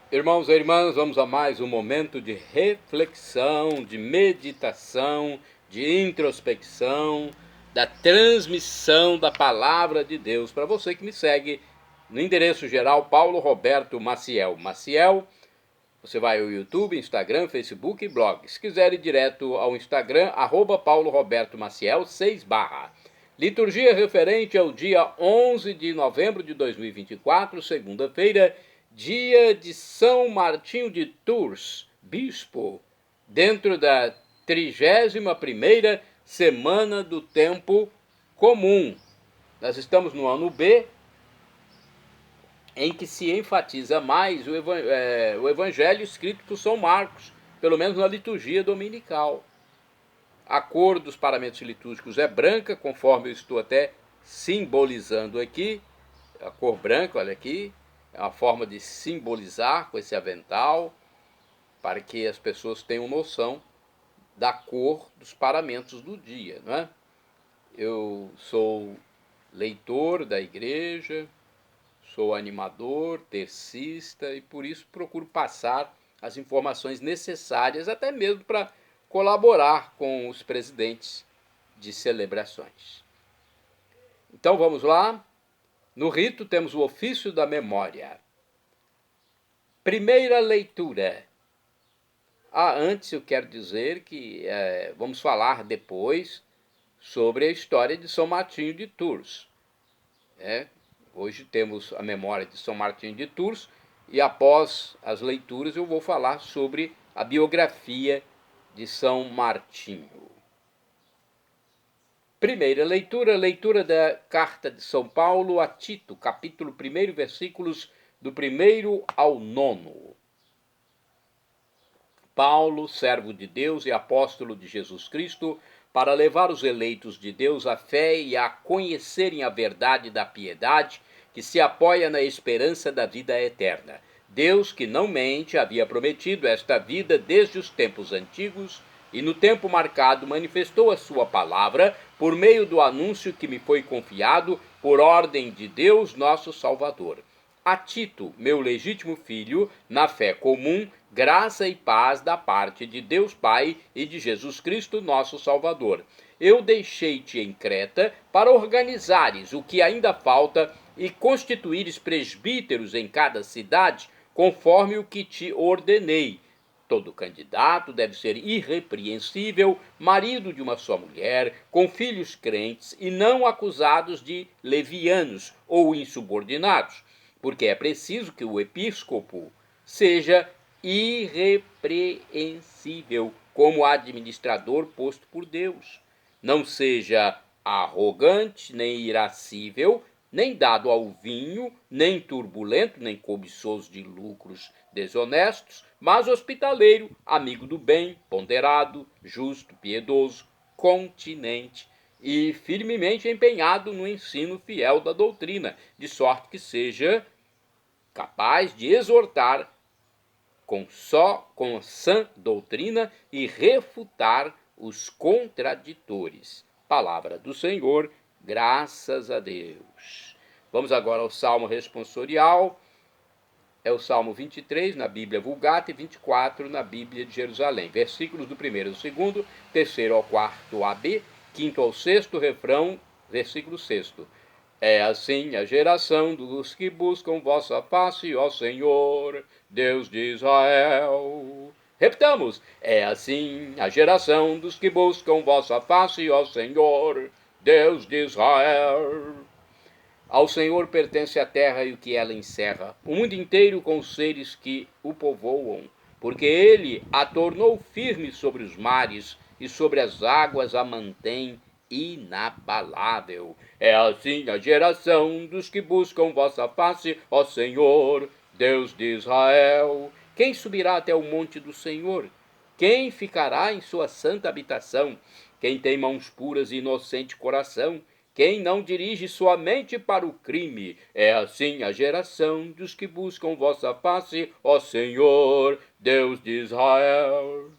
Irmãos e irmãs, vamos a mais um momento de reflexão, de meditação, de introspecção, da transmissão da palavra de Deus para você que me segue no endereço geral Paulo Roberto Maciel. Maciel, você vai ao YouTube, Instagram, Facebook e blog. Se quiser ir direto ao Instagram, Paulo Roberto Maciel 6 barra. Liturgia referente ao dia 11 de novembro de 2024, segunda-feira, dia de São Martinho de Tours, bispo, dentro da 31ª semana do tempo comum. Nós estamos no ano B, em que se enfatiza mais o evangelho escrito por São Marcos, pelo menos na liturgia dominical. A cor dos paramentos litúrgicos é branca, conforme eu estou até simbolizando aqui. A cor branca, olha aqui, é uma forma de simbolizar com esse avental, para que as pessoas tenham noção da cor dos paramentos do dia, não é? Eu sou leitor da igreja, sou animador, tercista e por isso procuro passar as informações necessárias, até mesmo para colaborar com os presidentes de celebrações. Então vamos lá. No rito temos o ofício da memória. Primeira leitura. Antes eu quero dizer que vamos falar depois sobre a história de São Martinho de Tours. Hoje temos a memória de São Martinho de Tours e após as leituras eu vou falar sobre a biografia de São Martinho. Primeira leitura, leitura da carta de São Paulo a Tito, capítulo 1, versículos do 1 ao 9. Paulo, servo de Deus e apóstolo de Jesus Cristo, para levar os eleitos de Deus à fé e a conhecerem a verdade da piedade, que se apoia na esperança da vida eterna. Deus, que não mente, havia prometido esta vida desde os tempos antigos, e no tempo marcado manifestou a sua palavra por meio do anúncio que me foi confiado por ordem de Deus, nosso Salvador. A Tito, meu legítimo filho, na fé comum, graça e paz da parte de Deus Pai e de Jesus Cristo, nosso Salvador. Eu deixei-te em Creta para organizares o que ainda falta e constituíres presbíteros em cada cidade, conforme o que te ordenei. Todo candidato deve ser irrepreensível, marido de uma só mulher, com filhos crentes e não acusados de levianos ou insubordinados, porque é preciso que o episcopo seja irrepreensível como administrador posto por Deus. Não seja arrogante, nem irascível, nem dado ao vinho, nem turbulento, nem cobiçoso de lucros desonestos, mas hospitaleiro, amigo do bem, ponderado, justo, piedoso, continente e firmemente empenhado no ensino fiel da doutrina, de sorte que seja capaz de exortar com sã doutrina e refutar os contraditores. Palavra do Senhor, graças a Deus. Vamos agora ao Salmo responsorial. É o Salmo 23 na Bíblia Vulgata e 24 na Bíblia de Jerusalém. Versículos do 1º ao 2º, 3º ao 4º AB, 5º ao 6º, refrão, versículo 6º. É assim a geração dos que buscam vossa face, ó Senhor, Deus de Israel. Repitamos, é assim a geração dos que buscam vossa face, ó Senhor, Deus de Israel. Ao Senhor pertence a terra e o que ela encerra, o mundo inteiro com os seres que o povoam, porque ele a tornou firme sobre os mares e sobre as águas a mantém inabalável. É assim a geração dos que buscam vossa face, ó Senhor, Deus de Israel. Quem subirá até o monte do Senhor? Quem ficará em sua santa habitação? Quem tem mãos puras e inocente coração? Quem não dirige sua mente para o crime? É assim a geração dos que buscam vossa face, ó Senhor, Deus de Israel.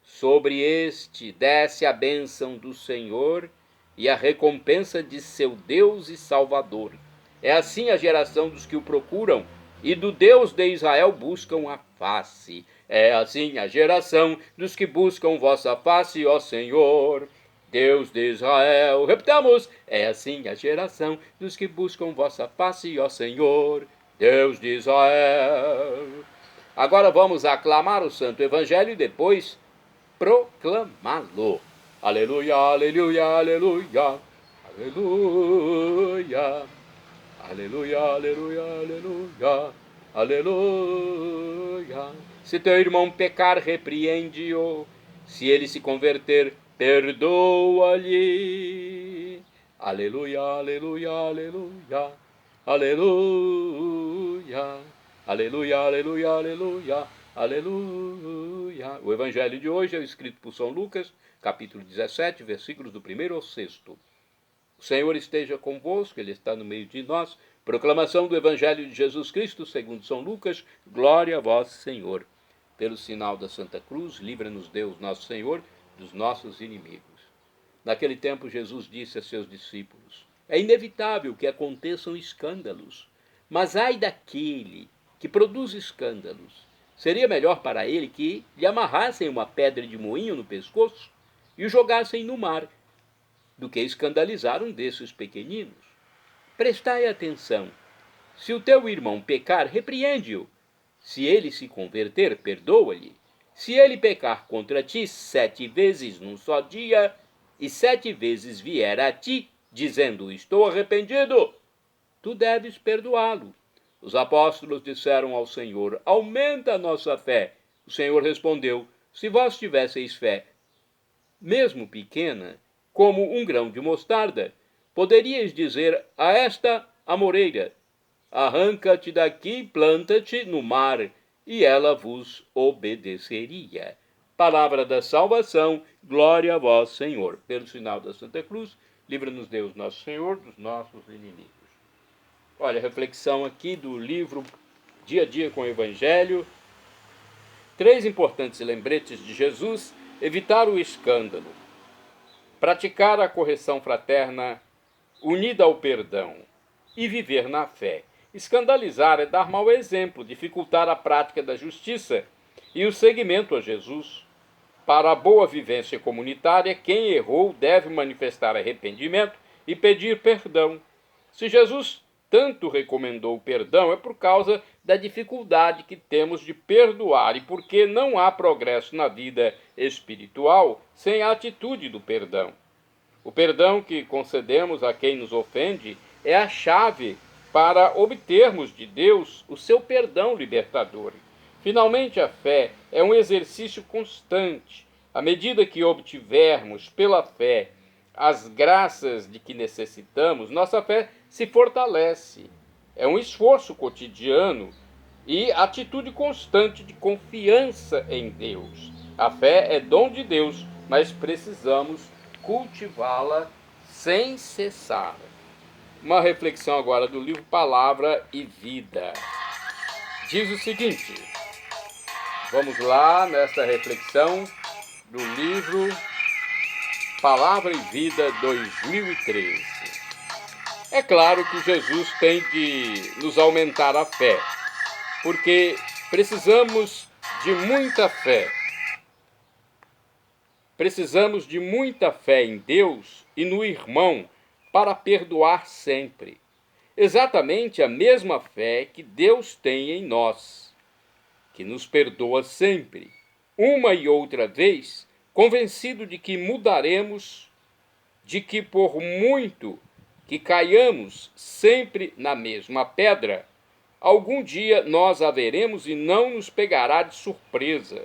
Sobre este desce a bênção do Senhor e a recompensa de seu Deus e Salvador. É assim a geração dos que o procuram e do Deus de Israel buscam a face. É assim a geração dos que buscam vossa face, ó Senhor, Deus de Israel. Repitamos, é assim a geração dos que buscam vossa face, ó Senhor, Deus de Israel. Agora vamos aclamar o Santo Evangelho e depois proclamá-lo. Aleluia, aleluia, aleluia, aleluia, aleluia, aleluia, aleluia, aleluia. Se teu irmão pecar, repreende-o. Se ele se converter, perdoa-lhe. Aleluia, aleluia, aleluia, aleluia, aleluia, aleluia, aleluia, aleluia. O evangelho de hoje é escrito por São Lucas, capítulo 17, versículos do 1º ao 6º. O Senhor esteja convosco, Ele está no meio de nós. Proclamação do Evangelho de Jesus Cristo, segundo São Lucas. Glória a vós, Senhor. Pelo sinal da Santa Cruz, livra-nos Deus, nosso Senhor, dos nossos inimigos. Naquele tempo, Jesus disse a seus discípulos: é inevitável que aconteçam escândalos, mas ai daquele que produz escândalos. Seria melhor para ele que lhe amarrassem uma pedra de moinho no pescoço e o jogassem no mar, do que escandalizar um desses pequeninos. Prestai atenção. Se o teu irmão pecar, repreende-o. Se ele se converter, perdoa-lhe. Se ele pecar contra ti 7 vezes num só dia, e 7 vezes vier a ti, dizendo, estou arrependido, tu deves perdoá-lo. Os apóstolos disseram ao Senhor, aumenta a nossa fé. O Senhor respondeu, se vós tivesseis fé, mesmo pequena, como um grão de mostarda, poderíeis dizer a esta amoreira, arranca-te daqui, planta-te no mar, e ela vos obedeceria. Palavra da salvação, glória a vós, Senhor. Pelo sinal da Santa Cruz, livra-nos Deus, nosso Senhor, dos nossos inimigos. Olha, reflexão aqui do livro Dia a Dia com o Evangelho. 3 importantes lembretes de Jesus: evitar o escândalo, praticar a correção fraterna unida ao perdão e viver na fé. Escandalizar é dar mau exemplo, dificultar a prática da justiça e o seguimento a Jesus. Para a boa vivência comunitária, quem errou deve manifestar arrependimento e pedir perdão. Se Jesus tanto recomendou o perdão, é por causa da dificuldade que temos de perdoar e porque não há progresso na vida espiritual sem a atitude do perdão. O perdão que concedemos a quem nos ofende é a chave para obtermos de Deus o seu perdão libertador. Finalmente, a fé é um exercício constante. À medida que obtivermos pela fé as graças de que necessitamos, nossa fé se fortalece. É um esforço cotidiano e atitude constante de confiança em Deus. A fé é dom de Deus, mas precisamos cultivá-la sem cessar. Uma reflexão agora do livro Palavra e Vida. Diz o seguinte, vamos lá nesta reflexão do livro Palavra e Vida 2013. É claro que Jesus tem de nos aumentar a fé, porque precisamos de muita fé. Precisamos de muita fé em Deus e no irmão para perdoar sempre. Exatamente a mesma fé que Deus tem em nós, que nos perdoa sempre, uma e outra vez, convencido de que mudaremos, de que por muito que caiamos sempre na mesma pedra, algum dia nós a veremos e não nos pegará de surpresa.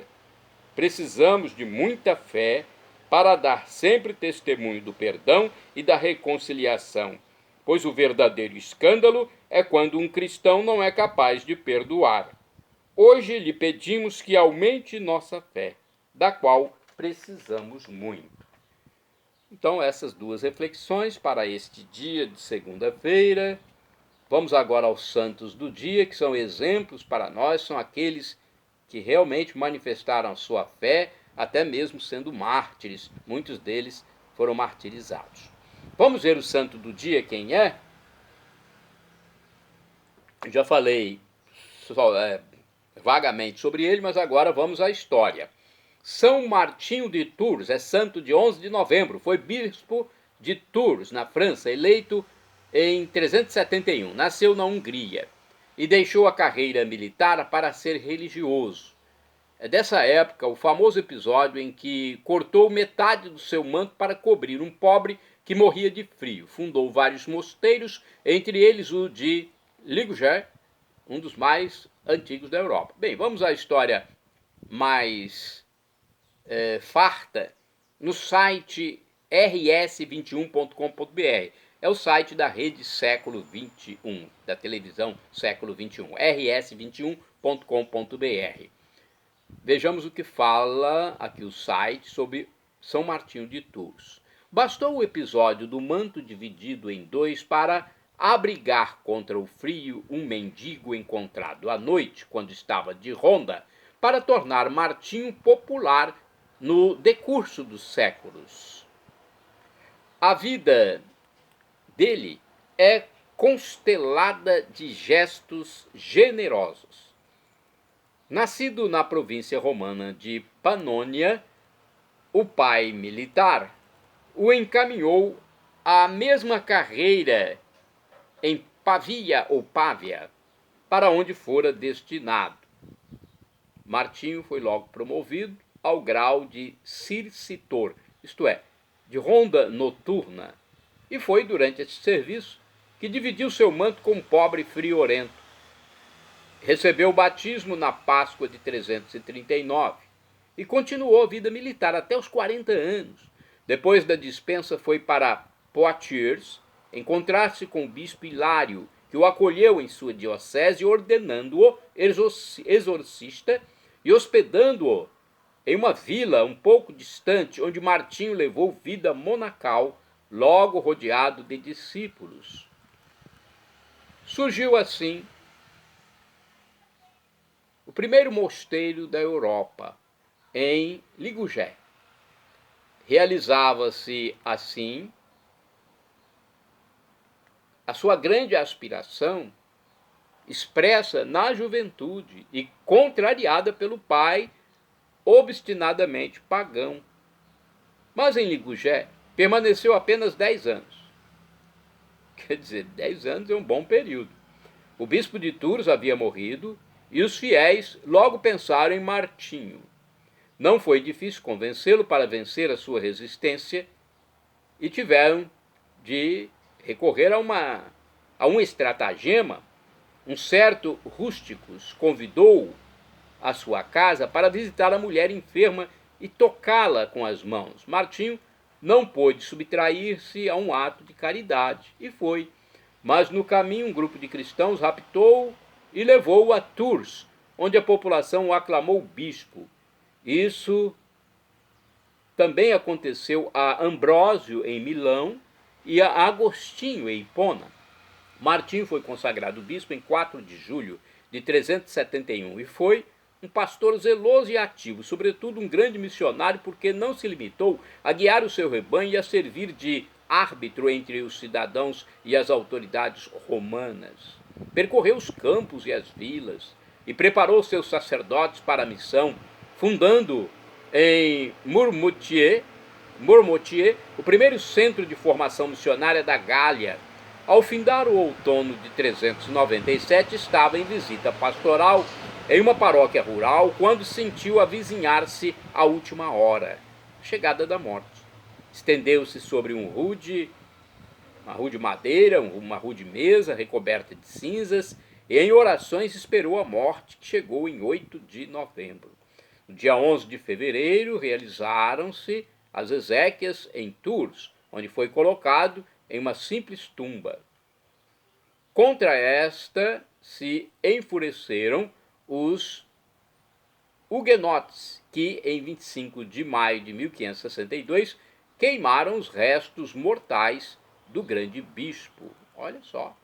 Precisamos de muita fé para dar sempre testemunho do perdão e da reconciliação, pois o verdadeiro escândalo é quando um cristão não é capaz de perdoar. Hoje lhe pedimos que aumente nossa fé, da qual precisamos muito. Então, essas 2 reflexões para este dia de segunda-feira. Vamos agora aos santos do dia, que são exemplos para nós, são aqueles que realmente manifestaram sua fé, até mesmo sendo mártires. Muitos deles foram martirizados. Vamos ver o santo do dia, quem é? Já falei vagamente sobre ele, mas agora vamos à história. São Martinho de Tours é santo de 11 de novembro. Foi bispo de Tours, na França, eleito em 371. Nasceu na Hungria e deixou a carreira militar para ser religioso. É dessa época o famoso episódio em que cortou metade do seu manto para cobrir um pobre que morria de frio. Fundou vários mosteiros, entre eles o de Ligugé, um dos mais antigos da Europa. Bem, vamos à história mais farta no site rs21.com.br. É o site da rede Século XXI, da televisão Século XXI, rs21.com.br. Vejamos o que fala aqui o site sobre São Martinho de Tours. Bastou o episódio do manto dividido em dois para abrigar contra o frio um mendigo encontrado à noite, quando estava de ronda, para tornar Martinho popular no decurso dos séculos. A vida dele é constelada de gestos generosos. Nascido na província romana de Panônia, o pai militar o encaminhou à mesma carreira em Pavia ou Pávia, para onde fora destinado. Martinho foi logo promovido ao grau de circitor, isto é, de ronda noturna, e foi durante esse serviço que dividiu seu manto com um pobre friorento. Recebeu o batismo na Páscoa de 339 e continuou a vida militar até os 40 anos. Depois da dispensa foi para Poitiers encontrar-se com o bispo Hilário, que o acolheu em sua diocese, ordenando-o exorcista e hospedando-o em uma vila um pouco distante, onde Martinho levou vida monacal, logo rodeado de discípulos. Surgiu assim o primeiro mosteiro da Europa, em Ligugé. Realizava-se assim a sua grande aspiração, expressa na juventude e contrariada pelo pai, obstinadamente pagão. Mas em Ligugé permaneceu apenas 10 anos. Quer dizer, 10 anos é um bom período. O bispo de Tours havia morrido e os fiéis logo pensaram em Martinho. Não foi difícil convencê-lo para vencer a sua resistência e tiveram de recorrer a um estratagema. Um certo Rústicos convidou-o à sua casa para visitar a mulher enferma e tocá-la com as mãos. Martinho não pôde subtrair-se a um ato de caridade e foi. Mas no caminho um grupo de cristãos raptou-o e levou-o a Tours, onde a população o aclamou bispo. Isso também aconteceu a Ambrósio em Milão e a Agostinho em Hipona. Martinho foi consagrado bispo em 4 de julho de 371 e foi um pastor zeloso e ativo, sobretudo um grande missionário, porque não se limitou a guiar o seu rebanho e a servir de árbitro entre os cidadãos e as autoridades romanas. Percorreu os campos e as vilas e preparou seus sacerdotes para a missão, fundando em Marmoutier o primeiro centro de formação missionária da Gália. Ao findar o outono de 397, estava em visita pastoral em uma paróquia rural quando sentiu avizinhar-se a última hora, a chegada da morte. Estendeu-se sobre uma rude madeira, uma rude mesa recoberta de cinzas, e em orações esperou a morte, que chegou em 8 de novembro. No dia 11 de fevereiro, realizaram-se as exéquias em Tours, onde foi colocado em uma simples tumba. Contra esta se enfureceram os huguenotes, que em 25 de maio de 1562 queimaram os restos mortais do grande bispo. Olha só.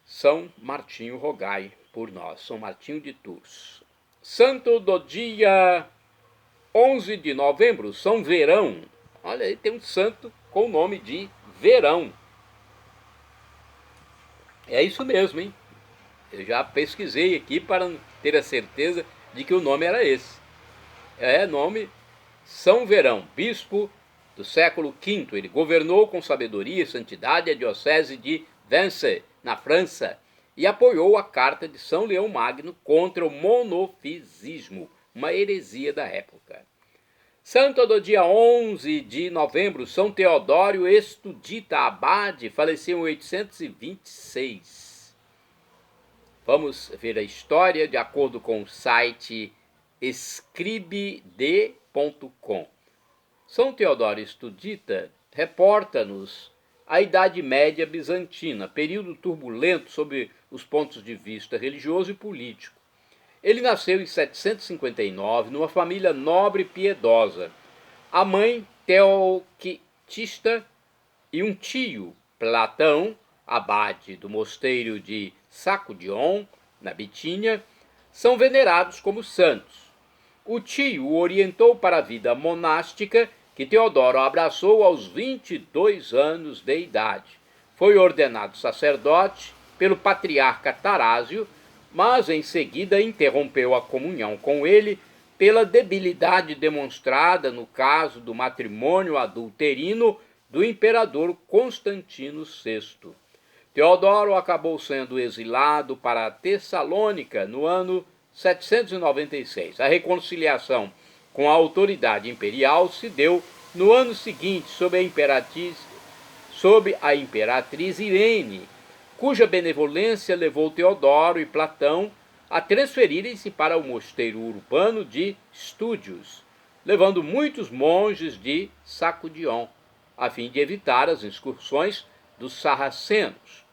São Martinho, rogai por nós. São Martinho de Tours. Santo do dia 11 de novembro, São Verão. Olha aí, tem um santo com o nome de Verão. É isso mesmo, hein? Eu já pesquisei aqui para ter a certeza de que o nome era esse. É nome São Verão, bispo do século V. Ele governou com sabedoria e santidade a diocese de Vincennes, na França, e apoiou a Carta de São Leão Magno contra o monofisismo, uma heresia da época. Santo do dia 11 de novembro, São Teodório Estudita Abade, faleceu em 826. Vamos ver a história de acordo com o site escribd.com. São Teodório Estudita reporta-nos a Idade Média Bizantina, período turbulento sob os pontos de vista religioso e político. Ele nasceu em 759 numa família nobre e piedosa. A mãe, Teoquitista, e um tio, Platão, abade do mosteiro de Sacudion, na Bitínia, são venerados como santos. O tio o orientou para a vida monástica, que Teodoro abraçou aos 22 anos de idade. Foi ordenado sacerdote pelo patriarca Tarásio, mas em seguida interrompeu a comunhão com ele pela debilidade demonstrada no caso do matrimônio adulterino do imperador Constantino VI. Teodoro acabou sendo exilado para Tessalônica no ano 796. A reconciliação com a autoridade imperial se deu no ano seguinte sob a imperatriz Irene, cuja benevolência levou Teodoro e Platão a transferirem-se para o mosteiro urbano de Stúdios, levando muitos monges de Sacudion, a fim de evitar as incursões dos sarracenos.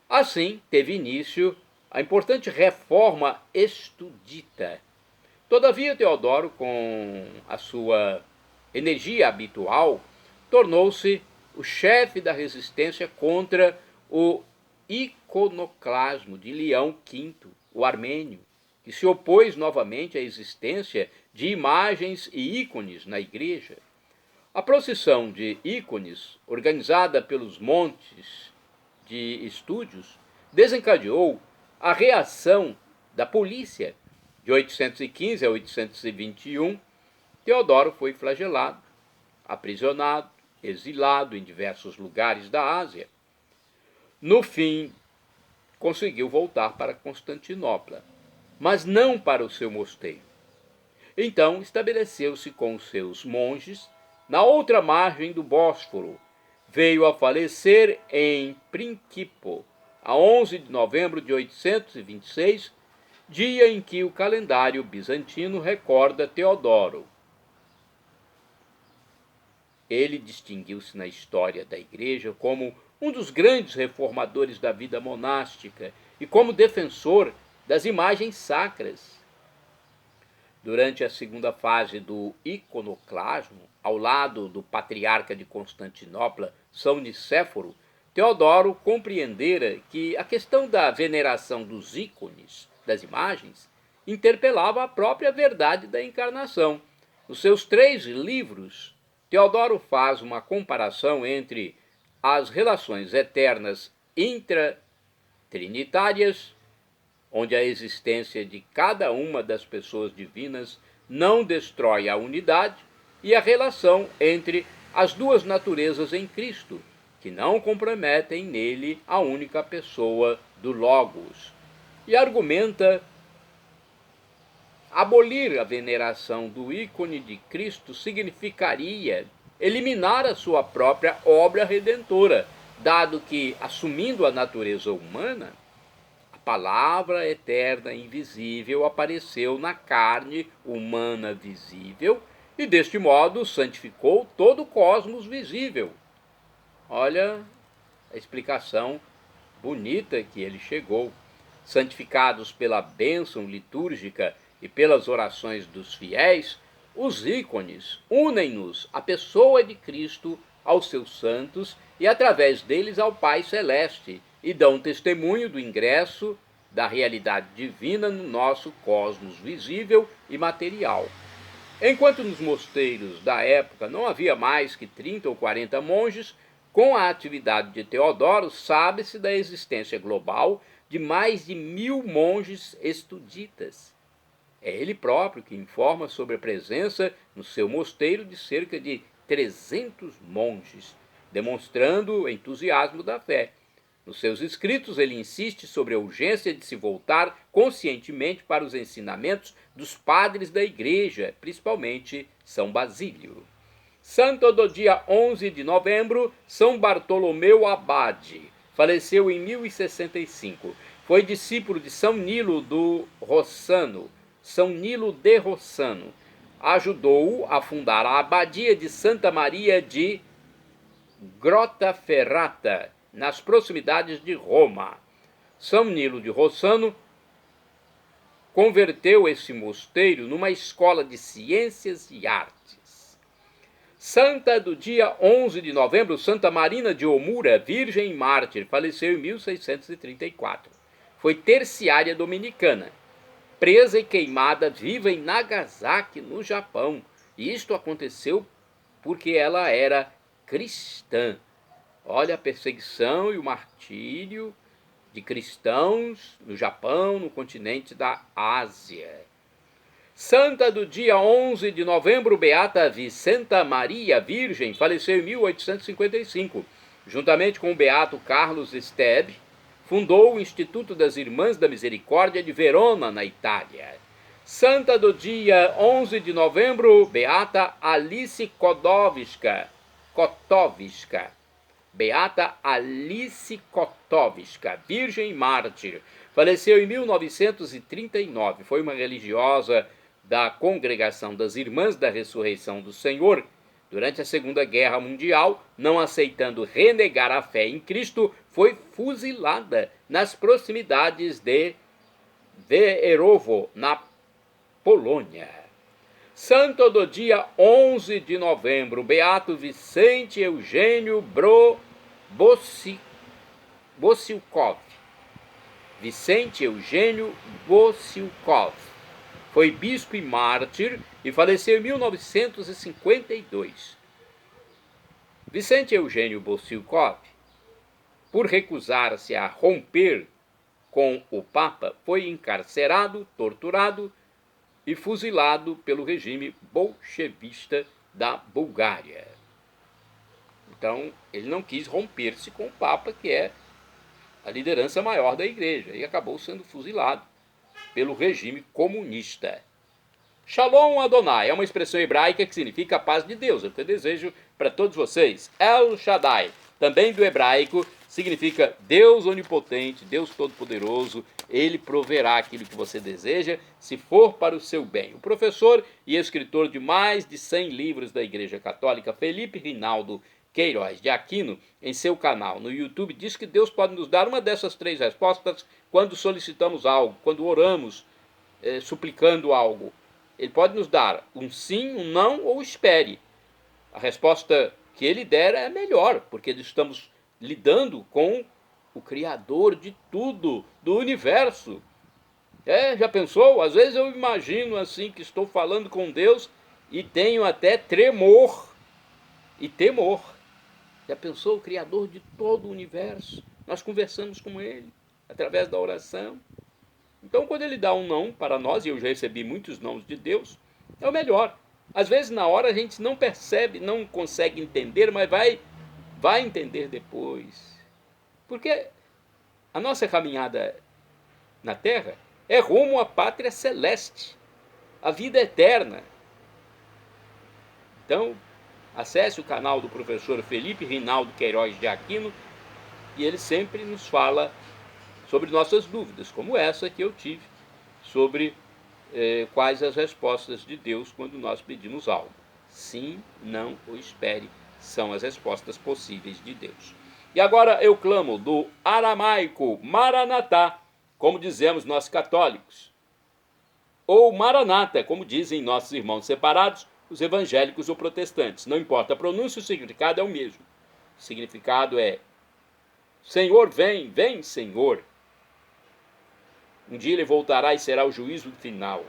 Assim, teve início a importante reforma estudita. Todavia, Teodoro, com a sua energia habitual, tornou-se o chefe da resistência contra o iconoclasmo de Leão V, o armênio, que se opôs novamente à existência de imagens e ícones na igreja. A procissão de ícones, organizada pelos montes de Estúdios, desencadeou a reação da polícia. De 815 a 821, Teodoro foi flagelado, aprisionado, exilado em diversos lugares da Ásia. No fim, conseguiu voltar para Constantinopla, mas não para o seu mosteiro. Então, estabeleceu-se com os seus monges na outra margem do Bósforo. Veio a falecer em Principo, a 11 de novembro de 826, dia em que o calendário bizantino recorda Teodoro. Ele distinguiu-se na história da Igreja como um dos grandes reformadores da vida monástica e como defensor das imagens sacras. Durante a segunda fase do iconoclasmo, ao lado do patriarca de Constantinopla, São Nicéforo, Teodoro compreendera que a questão da veneração dos ícones, das imagens, interpelava a própria verdade da encarnação. Nos seus 3 livros, Teodoro faz uma comparação entre as relações eternas intratrinitárias, onde a existência de cada uma das pessoas divinas não destrói a unidade, e a relação entre as duas naturezas em Cristo, que não comprometem nele a única pessoa do Logos. E argumenta abolir a veneração do ícone de Cristo significaria eliminar a sua própria obra redentora, dado que, assumindo a natureza humana, a palavra eterna invisível apareceu na carne humana visível e, deste modo, santificou todo o cosmos visível. Olha a explicação bonita que ele chegou. Santificados pela bênção litúrgica e pelas orações dos fiéis, os ícones unem-nos à pessoa de Cristo, aos seus santos e, através deles, ao Pai Celeste, e dão testemunho do ingresso da realidade divina no nosso cosmos visível e material. Enquanto nos mosteiros da época não havia mais que 30 ou 40 monges, com a atividade de Teodoro, sabe-se da existência global de mais de 1000 monges estuditas. É ele próprio que informa sobre a presença no seu mosteiro de cerca de 300 monges, demonstrando o entusiasmo da fé. Nos seus escritos, ele insiste sobre a urgência de se voltar conscientemente para os ensinamentos dos padres da Igreja, principalmente São Basílio. Santo do dia 11 de novembro, São Bartolomeu Abade, faleceu em 1065. Foi discípulo de São Nilo do Rossano, São Nilo de Rossano. Ajudou a fundar a abadia de Santa Maria de Grottaferrata, nas proximidades de Roma. São Nilo de Rossano converteu esse mosteiro numa escola de ciências e artes. Santa do dia 11 de novembro, Santa Marina de Omura, virgem e mártir, faleceu em 1634. Foi terciária dominicana, presa e queimada viva em Nagasaki, no Japão. E isto aconteceu porque ela era cristã. Olha a perseguição e o martírio de cristãos no Japão, no continente da Ásia. Santa do dia 11 de novembro, Beata Vicenta Maria Virgem, faleceu em 1855. Juntamente com o beato Carlos Esteve, fundou o Instituto das Irmãs da Misericórdia de Verona, na Itália. Santa do dia 11 de novembro, Beata Alice Kotowska. Beata Alice Kotowska, virgem e mártir, faleceu em 1939. Foi uma religiosa da Congregação das Irmãs da Ressurreição do Senhor. Durante a Segunda Guerra Mundial, não aceitando renegar a fé em Cristo, foi fuzilada nas proximidades de Weerowo, na Polônia. Santo do dia 11 de novembro, Beato Vicente Eugênio Bosiukov. Vicente Eugênio Bosiukov. Foi bispo e mártir e faleceu em 1952. Vicente Eugênio Bosiukov, por recusar-se a romper com o Papa, foi encarcerado, torturado e fuzilado pelo regime bolchevista da Bulgária. Então, ele não quis romper-se com o Papa, que é a liderança maior da Igreja, e acabou sendo fuzilado pelo regime comunista. Shalom Adonai é uma expressão hebraica que significa a paz de Deus. É o que eu desejo para todos vocês. El Shaddai, também do hebraico, significa Deus onipotente, Deus todo-poderoso. Ele proverá aquilo que você deseja, se for para o seu bem. O professor e escritor de mais de 100 livros da Igreja Católica, Felipe Rinaldo Queiroz de Aquino, em seu canal no YouTube, diz que Deus pode nos dar uma dessas 3 respostas quando solicitamos algo, quando oramos, suplicando algo. Ele pode nos dar um sim, um não ou espere. A resposta que ele der é melhor, porque estamos lidando com o Criador de tudo, do universo. Já pensou? Às vezes eu imagino assim que estou falando com Deus e tenho até tremor e temor. Já pensou? O Criador de todo o universo. Nós conversamos com Ele através da oração. Então, quando Ele dá um não para nós, e eu já recebi muitos nãos de Deus, é o melhor. Às vezes, na hora, a gente não percebe, não consegue entender, mas vai entender depois. Porque a nossa caminhada na Terra é rumo à pátria celeste, a vida eterna. Então, acesse o canal do professor Felipe Rinaldo Queiroz de Aquino e ele sempre nos fala sobre nossas dúvidas, como essa que eu tive, sobre quais as respostas de Deus quando nós pedimos algo. Sim, não ou espere, são as respostas possíveis de Deus. E agora eu clamo do aramaico Maranatá, como dizemos nós católicos, ou Maranata, como dizem nossos irmãos separados, os evangélicos ou protestantes. Não importa a pronúncia, o significado é o mesmo. O significado é: Senhor, vem, vem, Senhor. Um dia ele voltará e será o juízo final.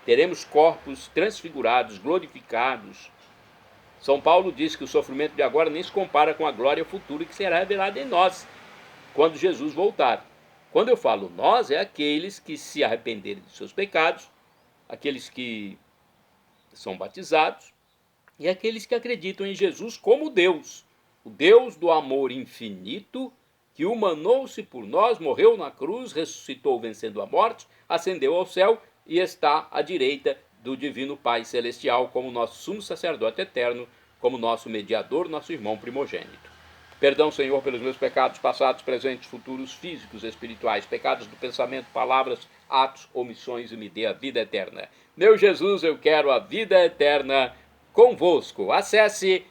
Teremos corpos transfigurados, glorificados. São Paulo diz que o sofrimento de agora nem se compara com a glória futura que será revelada em nós, quando Jesus voltar. Quando eu falo nós, é aqueles que se arrependerem de seus pecados, aqueles que são batizados e aqueles que acreditam em Jesus como Deus, o Deus do amor infinito, que humanou-se por nós, morreu na cruz, ressuscitou vencendo a morte, ascendeu ao céu e está à direita do divino Pai Celestial como nosso sumo sacerdote eterno, como nosso mediador, nosso irmão primogênito. Perdão, Senhor, pelos meus pecados passados, presentes, futuros, físicos, espirituais, pecados do pensamento, palavras, atos, omissões, e me dê a vida eterna. Meu Jesus, eu quero a vida eterna convosco. Acesse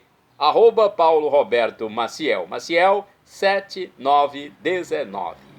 @Paulo Roberto Maciel, Maciel 7919.